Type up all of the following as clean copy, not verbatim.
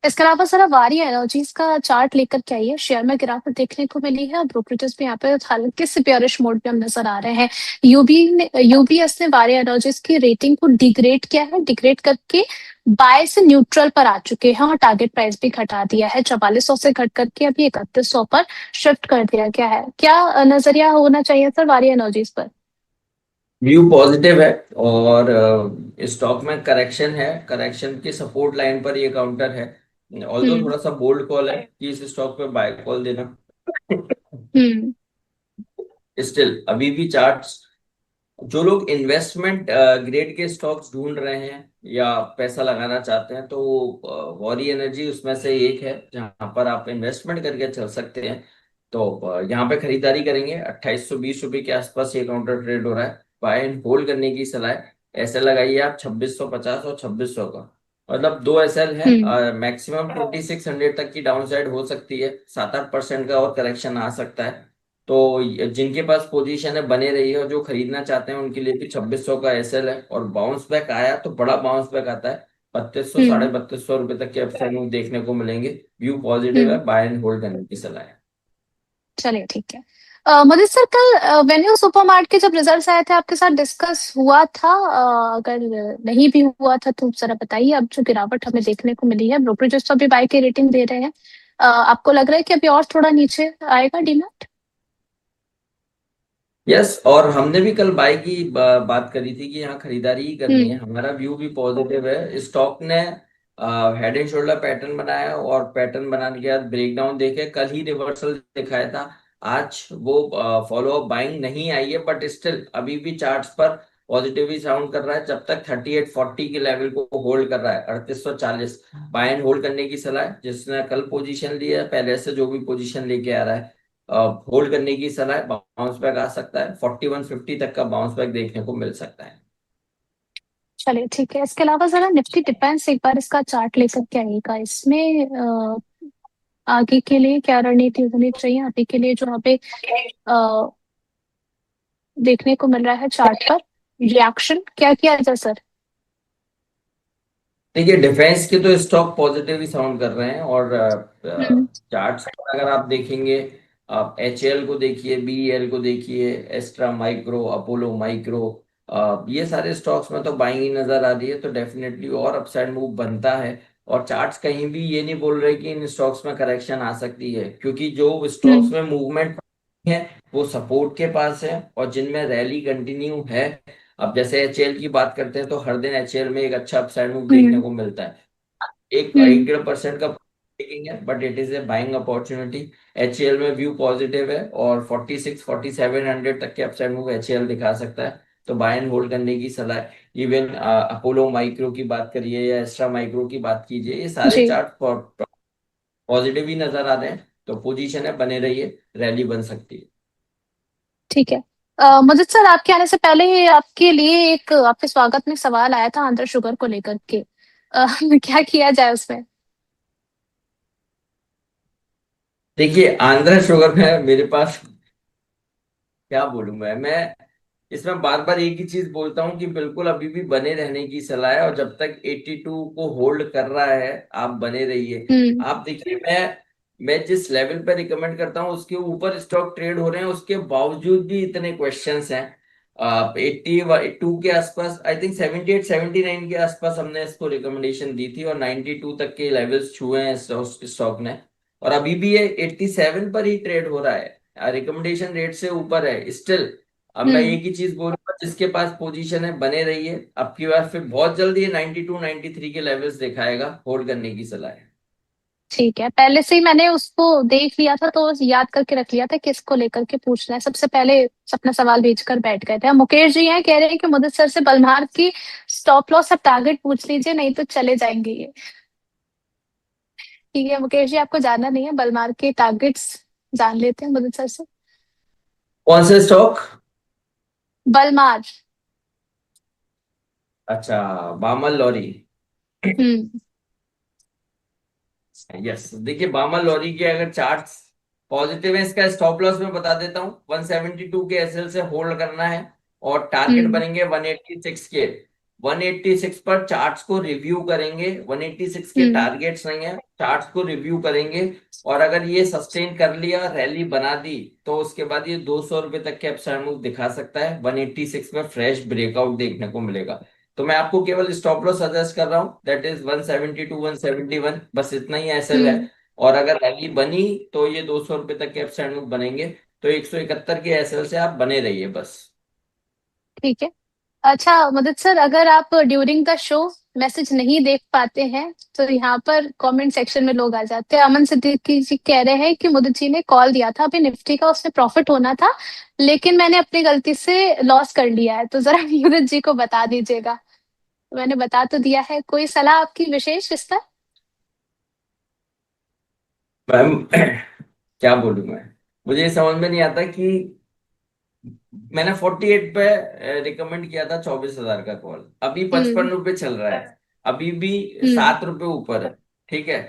इसके अलावा जरा वारी एनर्जीज का चार्ट लेकर के आइए। शेयर में गिरावट देखने को मिली है, ब्रोकरेजेस भी यहाँ पे हल्के से बेयरिश मोड पे हम नजर आ रहे हैं। यूबीएस ने वारी एनर्जीज की रेटिंग को डिग्रेड किया है, डिग्रेड करके बाय से न्यूट्रल पर आ चुके हैं और टारगेट प्राइस भी घटा दिया है। 4400 से घट करके अभी 3100 पर शिफ्ट कर दिया गया है। क्या नजरिया होना चाहिए सर वारी एनर्जीज पर? व्यू पॉजिटिव है। और स्टॉक में करेक्शन है, करेक्शन की सपोर्ट लाइन पर ये काउंटर है। ऑल्दो हम्म। थोड़ा सा बोल्ड कॉल है कि इस स्टॉक पे बाय कॉल देना। हम्म। स्टिल अभी भी चार्ट्स, जो लोग इन्वेस्टमेंट ग्रेड के स्टॉक्स ढूंढ रहे हैं या पैसा लगाना चाहते हैं, तो वॉरी एनर्जी उसमें से एक है जहां पर आप इन्वेस्टमेंट करके चल सकते हैं। तो यहाँ पे खरीदारी करेंगे। 2820 रुपये के आसपास ये काउंटर ट्रेड हो रहा है। बाय एंड होल्ड करने की सलाह है। ऐसे लगाइए आप 2650 और 2600 का, मतलब दो एसएल है। हम्म। मैक्सिमम 2600 तक की डाउन साइड हो सकती है, 7-8% का और करेक्शन आ सकता है। तो जिनके पास पोजीशन है बने रही है, और जो खरीदना चाहते हैं उनके लिए भी 2600 का एसएल है। और बाउंस बैक आया तो बड़ा बाउंस बैक आता है, 3200 साढ़े हम्म। 3200 रुपए तक के अपसाइड मूव देखने को मिलेंगे। व्यू पॉजिटिव हम्म। है, बाय एंड होल्ड करने की सलाह है। चलिए ठीक है। मधु सर, कल वेन्यू सुपरमार्ट के जब रिजल्ट्स आए थे आपके साथ डिस्कस हुआ था? अगर नहीं भी हुआ था तो जरा बताइए। अब जो गिरावट हमें देखने को मिली है, ब्रोकरेजेस तो अभी बाय की रेटिंग दे रहे हैं। आपको लग रहा है कि अभी और थोड़ा नीचे आएगा डीमैट? यस, और हमने भी कल बाय की बात करी थी कि यहाँ खरीदारी ही करनी है। हम्म। हमारा व्यू भी पॉजिटिव है। स्टॉक ने हेड एंड शोल्डर पैटर्न बनाया, और पैटर्न बनाने के बाद ब्रेकडाउन देखे कल ही रिवर्सल दिखाया था। आज वो फॉलो अप बाइंग नहीं आई है, बट स्टिल अभी भी चार्ट्स पर पॉजिटिव ही साउंड कर रहा है। जब तक 3840 के लेवल को होल्ड कर रहा है, 3840, बाय एंड होल्ड करने की सलाह है। जिसने कल पोजीशन ली है, पहले से जो भी पोजीशन लेके आ रहा है, होल्ड करने की सलाह है। बाउंस बैक आ सकता है, 4150 तक का बाउंस बैक देखने को मिल सकता है। चलिए ठीक है। इसके अलावा जरा निफ्टी डिफेंस एक बार इसका चार्ट लेकर के आइएगा। इसमें आगे के लिए क्या रणनीति होनी चाहिए? अभी के लिए जो यहाँ पे देखने को मिल रहा है चार्ट पर, रिएक्शन क्या किया जाए सर? देखिए, डिफेंस के तो स्टॉक पॉजिटिव ही साउंड कर रहे हैं। और हम्म। चार्ट्स अगर आप देखेंगे, आप एचएल को देखिए, बीईएल को देखिए, एस्ट्रा माइक्रो, अपोलो माइक्रो, ये सारे स्टॉक्स में तो बाइंग ही नजर आ रही है। तो डेफिनेटली और अपसाइड मूव बनता है। और चार्ट्स कहीं भी ये नहीं बोल रहे कि इन स्टॉक्स में करेक्शन आ सकती है, क्योंकि जो स्टॉक्स हम्म। में मूवमेंट है वो सपोर्ट के पास है, और जिनमें रैली कंटिन्यू है। अब जैसे एचएल की बात करते हैं, तो हर दिन एचएल में एक अच्छा अपसाइड मूव देखने हम्म। को मिलता है। एक हम्म। 1-1.5% का टेकिंग है, but it is a buying opportunity. HL में व्यू पॉजिटिव है, और 46-4700 तक के अपसाइड मूव एचएल दिखा सकता है। तो बाय एंड होल्ड करने की सलाह है। इवन अपोलो माइक्रो की बात करिए या एक्स्ट्रा माइक्रो की बात कीजिए, ये सारे जी। चार्ट पॉजिटिव ही नजर आ रहे हैं। तो पोजीशन है, बने रहिए, रैली बन सकती है। ठीक है। मुझे सर आपके आने से पहले ही आपके लिए एक आपके स्वागत में सवाल आया था आंध्र शुगर को लेकर के। क्या किया जाए उसमें? देखिए, आंध्र शुगर में मेरे पास क्या बोलूं मैं इसमें बार बार एक ही चीज बोलता हूँ कि बिल्कुल अभी भी बने रहने की सलाह है। और जब तक 82 को होल्ड कर रहा है, आप बने रहिए। हम्म। आप देखिए, मैं जिस लेवल पे रिकमेंड करता हूँ उसके ऊपर स्टॉक ट्रेड हो रहे हैं, उसके बावजूद भी इतने क्वेश्चंस हैं। 82 के आसपास, आई थिंक 78-79 के आसपास हमने इसको रिकमेंडेशन दी थी, और 92 तक के लेवल्स छुए हैं स्टॉक ने। और अभी भी ये 87 पर ही ट्रेड हो रहा है, रिकमेंडेशन रेट से ऊपर है स्टिल। अब मैं हम्म। एक ही चीज बोलूंगा, जिसके पास पोजीशन है बने रहिए। अब की बार फिर बहुत जल्दी ये 92-93 के लेवल्स दिखाएगा, होल्ड करने की सलाह है। ठीक है। पहले से ही मैंने उसको देख लिया था तो याद करके रख लिया था किसको लेकर के पूछना है। सबसे पहले अपना सवाल भेजकर बैठ गए थे। अब मुकेश जी हैं, कह रहे हैं कि मुदत सर से बलमार की स्टॉप लॉस और टारगेट पूछ लीजिए, नहीं तो चले जाएंगे ये। ठीक है मुकेश जी, आपको जानना नहीं है, बलमार के टारगेट्स जान लेते हैं मुदत सर से। कौन से स्टॉक? बलमार। अच्छा, बामल लॉरी। हम्म। यस, देखिए बामल लॉरी के अगर चार्ट्स पॉजिटिव है, इसका स्टॉप लॉस मैं बता देता हूँ। 172 के एसएल से होल्ड करना है, और टारगेट हम्म। बनेंगे 186 के। 186 पर चार्ट्स को रिव्यू करेंगे। 186 के हम्म। टारगेट्स नहीं है, चार्ट्स को रिव्यू करेंगे। और अगर ये सस्टेन कर लिया, रैली बना दी, तो उसके बाद ये 200 रुपए तक के अपसाइड मूव दिखा सकता है। 186 में फ्रेश ब्रेकआउट देखने को मिलेगा। तो मैं आपको केवल स्टॉप लॉस सजेस्ट कर रहा हूँ, दैट इज 170 टू 171, बस इतना ही एसएल है। हम्म। और अगर रैली बनी तो ये 200 रुपए तक के अपसाइड मूव बनेंगे। तो 171 के एसएल से आप बने रहिए बस। ठीक है। अच्छा मदद सर, अगर आप ड्यूरिंग द शो मैसेज नहीं देख पाते हैं तो यहाँ पर कमेंट सेक्शन में लोग आ जाते हैं। अमन सिद्दीकी जी कह रहे हैं कि मुदत जी ने कॉल दिया था अभी निफ्टी का, उसमें प्रॉफिट होना था लेकिन मैंने अपनी गलती से लॉस कर लिया है, तो जरा मुदत जी को बता दीजिएगा। मैंने बता तो दिया है, कोई सलाह आपकी विशेष इस पर? मैम क्या बोलूं मैं, मुझे ये समझ में नहीं आता कि मैंने 48 पे रिकमेंड किया था 24,000 का कॉल, अभी हम्म। 55 रुपए चल रहा है, अभी भी हम्म। 7 रुपए ऊपर है। ठीक है,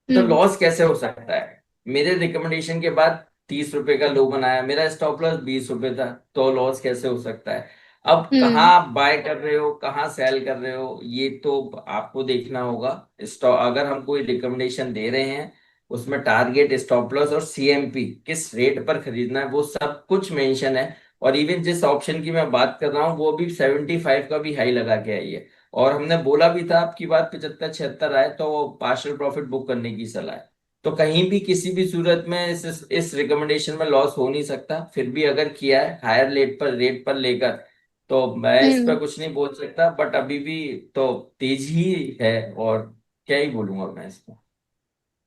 तो हम्म। लॉस कैसे हो सकता है? मेरे रिकमेंडेशन के बाद 30 रुपए का लो बनाया, मेरा स्टॉप लॉस 20 रुपए था, तो लॉस कैसे हो सकता है? अब कहाँ हम्म। आप बाय कर रहे हो, कहाँ सेल कर रहे हो, ये तो आपको देखना होगा। स्टॉक अगर हम कोई रिकमेंडेशन दे रहे हैं, उसमें टारगेट, स्टॉप लॉस और सीएमपी किस रेट पर खरीदना है, वो सब कुछ मेंशन है। और इवन जिस ऑप्शन की मैं बात कर रहा हूँ, वो भी 75 का भी हाई लगा के आई है। और हमने बोला भी था आपकी बात 75 76 आए तो वो पार्शियल प्रॉफिट बुक करने की सलाह है। तो कहीं भी किसी भी सूरत में इस रिकमेंडेशन में लॉस हो नहीं सकता। फिर भी अगर किया है हायर रेट पर लेकर, तो मैं इस पर हम्म। कुछ नहीं बोल सकता। बट अभी भी तो तेज ही है, और क्या ही बोलूंगा मैं इसको।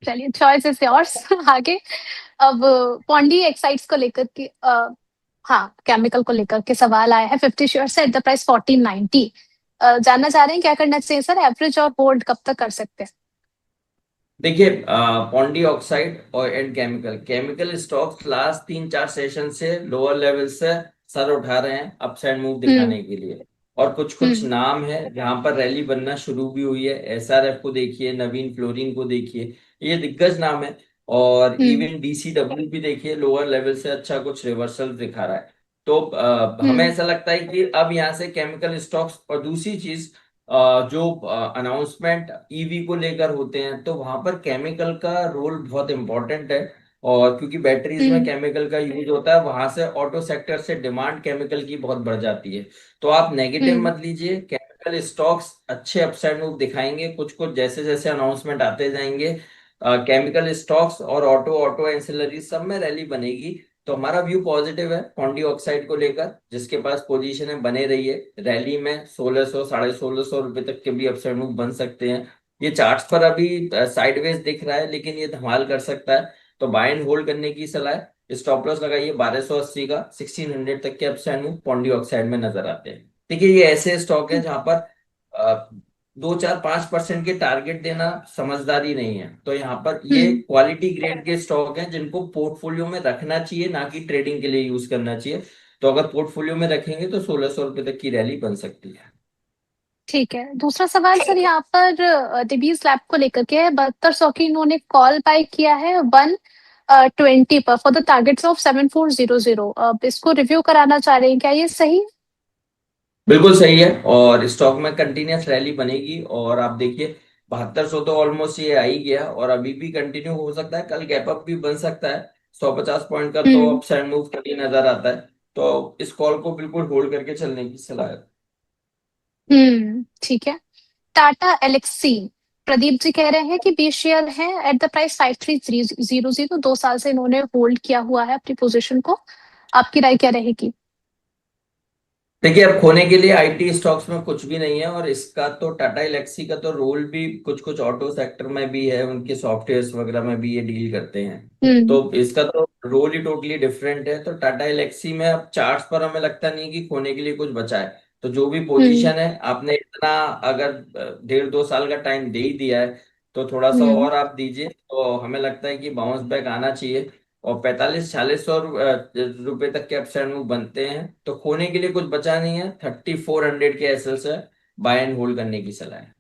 चलिए, चॉइस इज योर्स। आगे। अब पॉन्डी एक्साइड्स को लेकर के हाँ, केमिकल को लेकर के सवाल आया है। 50 शेयर से एट द प्राइस 1490। जानना चाह रहे हैं क्या करना चाहिए सर, एवरेज और होल्ड कब तक कर सकते हैं? देखिए, पॉन्डी ऑक्साइड और and chemical chemical stocks last 3 4 session से लोअर लेवल से सर उठा रहे हैं अपसाइड मूव हम्म। दिखाने के लिए। और कुछ कुछ हम्म। नाम है जहां पर रैली बनना शुरू भी हुई है। एसआरएफ को देखिए, नवीन फ्लोरिन को देखिए, ये दिग्गज नाम है। और हम्म। इवन डीसीडब्ल्यू भी देखिए, लोअर लेवल से अच्छा कुछ रिवर्सल दिखा रहा है। तो हमें हम्म। ऐसा लगता है कि अब यहाँ से केमिकल स्टॉक्स, और दूसरी चीज, जो अनाउंसमेंट ईवी को लेकर होते हैं, तो वहां पर केमिकल का रोल बहुत इंपॉर्टेंट है। और क्योंकि बैटरीज में हम्म। केमिकल का यूज होता है, वहां से ऑटो सेक्टर से डिमांड केमिकल की बहुत बढ़ जाती है। तो आप नेगेटिव हम्म। मत लीजिए, केमिकल स्टॉक्स अच्छे अपसाइड मूव दिखाएंगे कुछ कुछ, जैसे जैसे अनाउंसमेंट आते जाएंगे। केमिकल स्टॉक्स और ऑटो ऑटो एंसिलरी सब में रैली बनेगी। तो हमारा व्यू पॉजिटिव है पॉन्डी ऑक्साइड को लेकर। जिसके पास पोजीशन है बने रहिए, रैली में 1600 1650 रुपए तक के भी अपसाइड मूव बन सकते हैं। ये चार्ट्स पर अभी साइडवेज दिख रहा है, लेकिन ये धमाल कर सकता है। तो बाय एंड होल्ड करने की सलाह है। स्टॉप लॉस लगाइए 1280 का, 1600 तक के अपसाइड मूव पॉन्डी ऑक्साइड में नजर आते हैं। देखिए, ये ऐसे स्टॉक है जहां पर 2 4 5% के टारगेट देना समझदारी नहीं है। तो यहाँ पर ये हम्म। क्वालिटी ग्रेड के स्टॉक हैं जिनको पोर्टफोलियो में रखना चाहिए, ना कि ट्रेडिंग के लिए यूज करना चाहिए। तो अगर पोर्टफोलियो में रखेंगे तो 1600 रुपए तक की रैली बन सकती है। ठीक है। दूसरा सवाल सर यहाँ पर डिबीज लैब को लेकर के है। 7200 की इन्होंने कॉल बाय किया है 120 पर फॉर द टारगेट्स ऑफ 7400। अब इसको रिव्यू कराना चाह रहे हैं, क्या ये सही? बिल्कुल सही है, और स्टॉक में कंटिन्यूस रैली बनेगी। और आप देखिए, 7200 तो ऑलमोस्ट ये आ ही गया, और अभी भी कंटिन्यू हो सकता है, कल गैप अप भी बन सकता है। 150 पॉइंट का तो हम्म। अपसाइड मूव कभी नजर आता है। तो इस कॉल को बिल्कुल होल्ड करके चलने की सलाह है। ठीक है। टाटा एलेक्सी, प्रदीप जी कह रहे हैं कि 20 शेयर है एट द प्राइस 5300। 2 साल से इन्होंने होल्ड किया हुआ है अपनी पोजीशन को। आपकी राय क्या रहेगी? देखिए, अब खोने के लिए आईटी स्टॉक्स में कुछ भी नहीं है। और इसका तो टाटा एलेक्सी का तो रोल भी कुछ कुछ ऑटो सेक्टर में भी है, उनके सॉफ्टवेयर वगैरह में भी ये डील करते हैं। हम्म। तो इसका तो रोल ही टोटली डिफरेंट है। तो टाटा एलेक्सी में अब चार्ट्स पर हमें लगता नहीं कि खोने के लिए कुछ बचा है। तो जो भी हम्म। पोजीशन है आपने इतना, अगर 1.5 2 साल का टाइम दे ही दिया है, तो थोड़ा सा हम्म। और आप दीजिए, तो हमें लगता है कि बाउंस बैक आना चाहिए। और 45 46 सौ रुपए तक के अपसाइड मूव बनते हैं। तो खोने के लिए कुछ बचा नहीं है। 3400 के एसएल से बाय एंड होल्ड करने की सलाह है।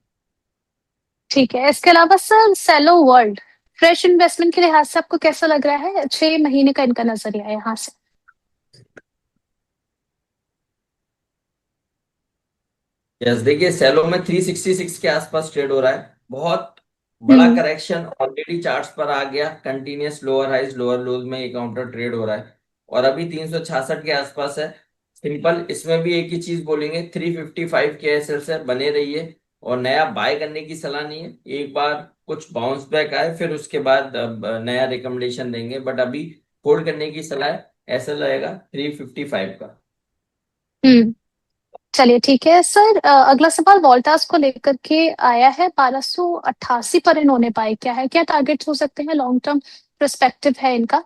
ठीक है। इसके अलावा sir Cello World, fresh investment के लिहाज से आपको कैसा लग रहा है? 6 महीने का इनका नजरिया है यहाँ से। यस, देखिए सेलो में 366 के आसपास ट्रेड हो रहा है। बहुत बड़ा हम्म। करेक्शन ऑलरेडी चार्ट्स पर आ गया, continuous lower highs lower lows में ये काउंटर ट्रेड हो रहा है और अभी 366 के आसपास है। सिंपल, इसमें भी एक ही चीज बोलेंगे, 355 के एसएल से बने रहिए और नया बाय करने की सलाह नहीं है। एक बार कुछ बाउंस बैक आए फिर उसके बाद अब नया रिकमेंडेशन देंगे, बट अभी होल्ड करने की सलाह है। ऐसा रहेगा 355 का। हम्म। चलिए ठीक है सर, अगला सवाल वोल्टास को लेकर के आया है। 1288 पर इन्होंने बाय किया है, क्या टारगेट्स हो सकते हैं? लॉन्ग टर्म परस्पेक्टिव है इनका।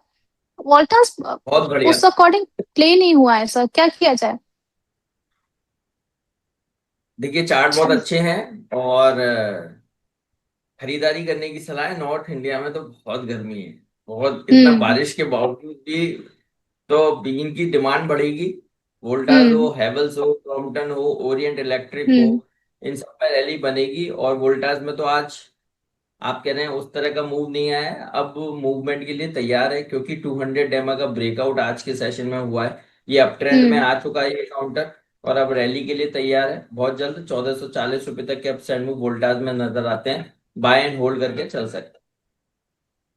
वोल्टास बहुत बढ़िया। उस अकॉर्डिंग प्ले नहीं हुआ है सर, क्या किया जाए? देखिए चार्ट बहुत चल। अच्छे हैं और खरीदारी करने की सलाह है। नॉर्थ इंडिया में तो बहुत गर्मी है, बहुत, इतना हम्म। बारिश के बावजूद भी तो बीन की डिमांड बढ़ेगी। वोल्टास हम्म। हो, हेवल्स हो, क्रॉम्पटन हो, ओरिएंट इलेक्ट्रिक हो, हम्म। इन सब में रैली बनेगी। और वोल्टास में तो आज आप कह रहे हैं उस तरह का मूव नहीं आया है, अब मूवमेंट के लिए तैयार है क्योंकि 200 डेमा का ब्रेकआउट आज के सेशन में हुआ है। ये अप ट्रेंड में हम्म। आ चुका है ये काउंटर और अब रैली के लिए तैयार है। बहुत जल्द 1440 रुपए तक के अपसाइड मूव वोल्टास में नजर आते हैं। बाय एंड होल्ड करके चल सकते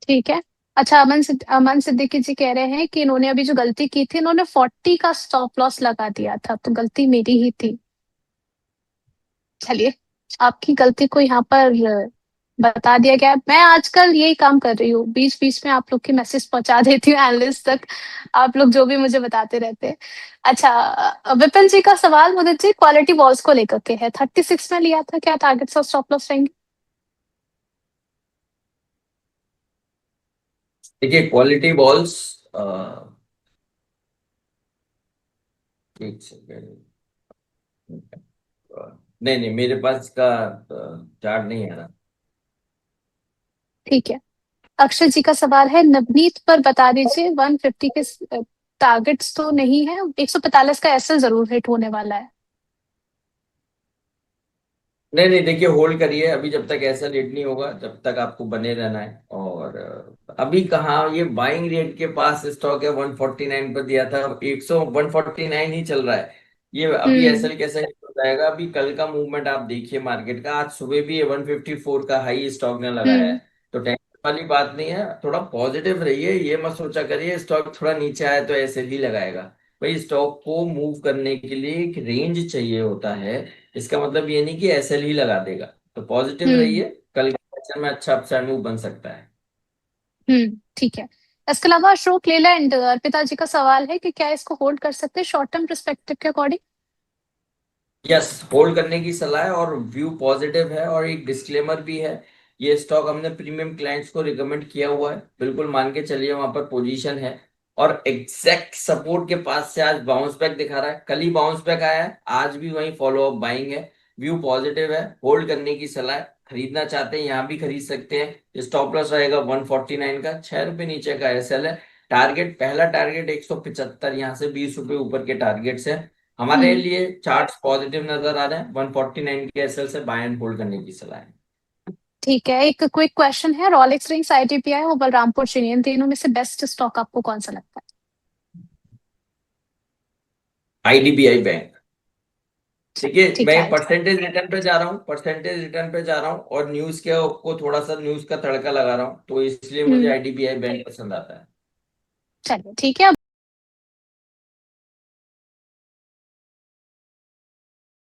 ठीक है। अच्छा, अमन सिद्दीकी जी कह रहे हैं कि इन्होंने अभी जो गलती की थी, इन्होंने 40 का स्टॉप लॉस लगा दिया था, तो गलती मेरी ही थी। चलिए, आपकी गलती को यहाँ पर बता दिया गया है। मैं आजकल यही काम कर रही हूँ, बीच बीच में आप लोग की मैसेज पहुंचा देती हूँ एनालिस्ट तक। आप लोग जो भी मुझे बताते रहते हैं। अच्छा, विपिन जी का सवाल मुदित जी क्वालिटी वॉल्स को लेकर के है। 36 में लिया था, क्या टारगेट्स और स्टॉप लॉस रहेंगे? हैं। देखिए क्वालिटी बॉल्स, एक सेकेंड, नहीं नहीं मेरे पास इसका चार्ट नहीं है ना। ठीक है। अक्षय जी का सवाल है नवनीत पर, बता दीजिए 150 के टारगेट्स तो नहीं है, 145 का एसएल जरूर हिट होने वाला है। नहीं नहीं, देखिए होल्ड करिए अभी, जब तक ऐसा रेट नहीं होगा जब तक आपको बने रहना है। और अभी कहाँ ये बाइंग रेट के पास स्टॉक है, 149 पर दिया था, 149 ही चल रहा है। ये अभी हम्म। एसएल कैसे हो जाएगा? अभी कल का मूवमेंट आप देखिए मार्केट का, आज सुबह भी ये 154 का हाई स्टॉक ने लगाया है। हम्म। तो टेंशन वाली बात नहीं है, थोड़ा पॉजिटिव रहिए, ये मत सोचा करिए स्टॉक थोड़ा नीचे आए तो ऐसे ही लगाएगा। भाई स्टॉक को मूव करने के लिए एक रेंज चाहिए होता है, इसका मतलब ये नहीं कि एसएल ही लगा देगा। तो पॉजिटिव हम्म। रहिए, कल के सेशन में अच्छा अपसाइड मूव बन सकता है। ठीक है। इसके अलावा अशोक लेलैंड अर्पिता जी का सवाल है कि क्या इसको होल्ड कर सकते हैं शॉर्ट टर्म परस्पेक्टिव के अकॉर्डिंग? यस, होल्ड करने की सलाह है और व्यू पॉजिटिव है। और एक डिस्क्लेमर भी है, ये स्टॉक हमने प्रीमियम क्लाइंट्स को रिकमेंड किया हुआ है, बिल्कुल मान के चलिए वहां पर पोजीशन है। और एग्जैक्ट सपोर्ट के पास से आज बाउंस बैक दिखा रहा है, कल ही बाउंस बैक आया है, आज भी वही फॉलो अप बाइंग है। व्यू पॉजिटिव है, होल्ड करने की सलाह है। खरीदना चाहते हैं यहाँ भी खरीद सकते हैं। स्टॉप लॉस रहेगा 149 का, 6 रुपए नीचे का एसएल है। टारगेट, पहला टारगेट 175, यहाँ से 20 रुपए ऊपर के टारगेट्स है। हमारे हम्म। लिए चार्ट्स पॉजिटिव नजर आ रहे हैं, 149 के एसएल से बाय एंड होल्ड करने की सलाह है। ठीक है, एक क्विक क्वेश्चन है, रॉलेक्स रिंग्स आईटीपीआई और बलरामपुर चीनी, इन तीनों में से बेस्ट स्टॉक आपको कौन सा लगता है? IDBI bank. देखिए ठीक मैं है। परसेंटेज रिटर्न पे जा रहा हूँ, परसेंटेज रिटर्न पे जा रहा हूँ और न्यूज के को थोड़ा सा न्यूज का तड़का लगा रहा हूँ, तो इसलिए मुझे हम्म। आईडीबीआई बैंक पसंद आता है। चलिए ठीक है।